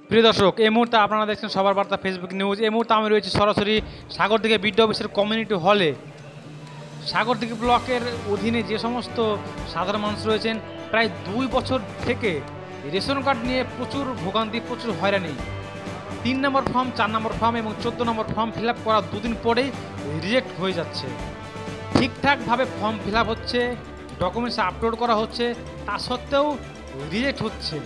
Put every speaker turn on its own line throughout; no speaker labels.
প্রিয় দর্শক, এই মুহূর্তে আপনারা দেখছেন সবার বার্তা ফেসবুক নিউজ। এই মুহূর্তে আমি রয়েছি সরাসরি সাগরদিঘি বিডিও অফিসের কমিউনিটি হলে। সাগরদিঘি ব্লকের অধীনে যে সমস্ত সাধারণ মানুষ রয়েছেন, প্রায় 2 বছর থেকে রেশন কার্ড নিয়ে প্রচুর ভোগান্তি, প্রচুর হয়রানি। 3 নম্বর ফর্ম, 4 নম্বর ফর্ম এবং 14 নম্বর ফর্ম ফিল আপ করার 2 দিন পরেই রিজেক্ট হয়ে যাচ্ছে। ঠিকঠাকভাবে ফর্ম ফিল আপ হচ্ছে, ডকুমেন্টস আপলোড করা হচ্ছে, তা সত্ত্বেও রিজেক্ট হচ্ছে।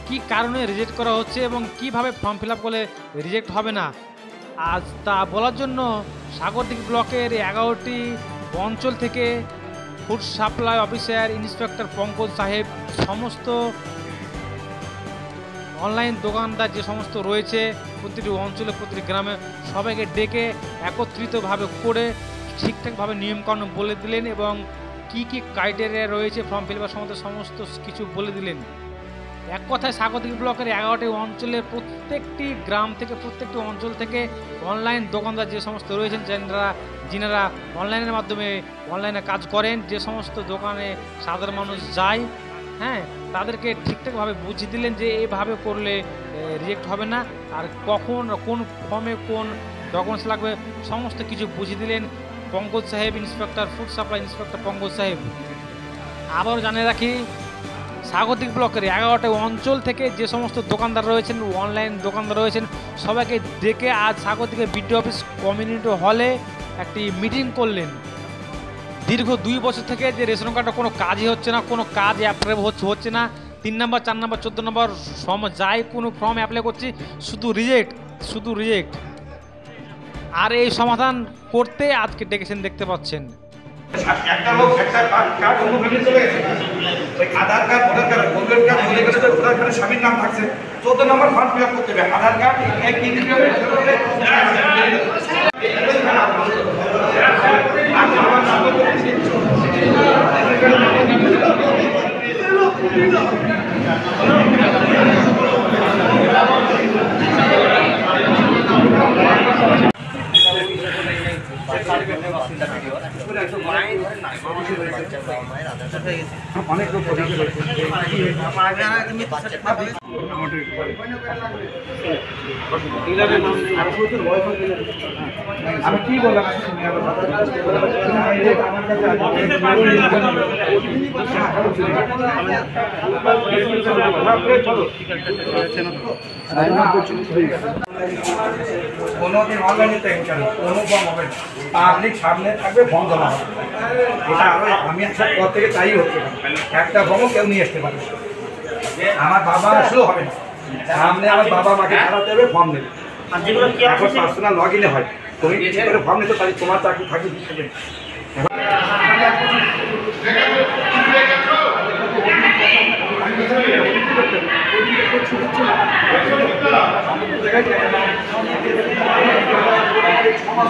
কি কারণে রিজেক্ট করা হচ্ছে এবং কিভাবে ফর্ম ফিল আপ করলে রিজেক্ট হবে না, আজ তা বলার জন্য সাগরদিঘি ব্লকের 11টি অঞ্চল থেকে food supply officer inspector Pankaj সাহেব সমস্ত অনলাইন দোকানদার যে সমস্ত রয়েছে প্রতিটি অঞ্চলে, প্রতিটি গ্রামে সবাইকে ডেকে একত্রিতভাবে করে ঠিকঠাকভাবে নিয়মকানুন বলে দিলেন এবং কি কি ক্রাইটেরিয়া রয়েছে ফর্ম ফিল আপের সমস্ত কিছু বলে দিলেন। এক কথায় সাগরদিঘি ব্লকের 11টি অঞ্চলের প্রত্যেকটি গ্রাম থেকে, প্রত্যেকটি অঞ্চল থেকে অনলাইন দোকানদার যে সমস্ত রয়েছেন, যিনারা অনলাইনের মাধ্যমে অনলাইনে কাজ করেন, যে সমস্ত দোকানে সাধারণ মানুষ যায়, হ্যাঁ, তাদেরকে ঠিকঠাকভাবে বুঝিয়ে দিলেন যে এভাবে করলে রিজেক্ট হবে না, আর কখন কোন ফর্মে কোন ডকুমেন্টস লাগবে সমস্ত কিছু বুঝিয়ে দিলেন পঙ্কজ সাহেব, inspector food supply inspector Pankaj সাহেব। আবারও জানিয়ে রাখি, সাগরদিঘি ব্লকের 11টি অঞ্চল থেকে যে সমস্ত দোকানদার রয়েছেন, অনলাইন দোকানদার রয়েছেন, সবাইকে ডেকে আজ সাগরদিঘি বিডিও অফিস কমিউনিটি হলে একটি মিটিং করলেন। দীর্ঘ 2 বছর থেকে যে রেশন কার্ডটা কোনো কাজই হচ্ছে না, কোনো কাজ অ্যাপ্লাই হচ্ছে না, 3 নম্বর, 4 নম্বর, 14 নম্বর ফর্ম যাই কোনো ফর্ম অ্যাপ্লাই করছি শুধু রিজেক্ট। আর এই সমাধান করতে আজকে ডেকেছেন, দেখতে পাচ্ছেন।
একটা লোক একটা কার্ড অন্য ভেবে চলে গেছে, ওই Aadhaar card, voter card, voter card চলে গেছে, ভোটার কার্ডে স্বামীর নাম থাকছে, 14 নম্বর ফর্ম ফিল আপ করতে হবে, আধার কার্ড এক দিতে হবে। অনেক লোক আমি কি বললাম, কোনোদিন অনলাইনে কোনো ফর্ম হবে না, পাবলিক সামনে থাকবে, ফর্ম জমা হবে। এটা আমি আসার পর থেকে তাই হচ্ছে, একটা ফর্মও কেউ নিয়ে আসতে পারে। আমার বাবা আসলেও হবে না, সামনে আমার বাবা মাকে খারাতে হবে, ফর্ম নেবে। এখন পার্সোনাল লগ ইনে হয়, তুমি কিছু করে ফর্ম নিতে পারি, তোমার চাকরি থাকবে। সমাজ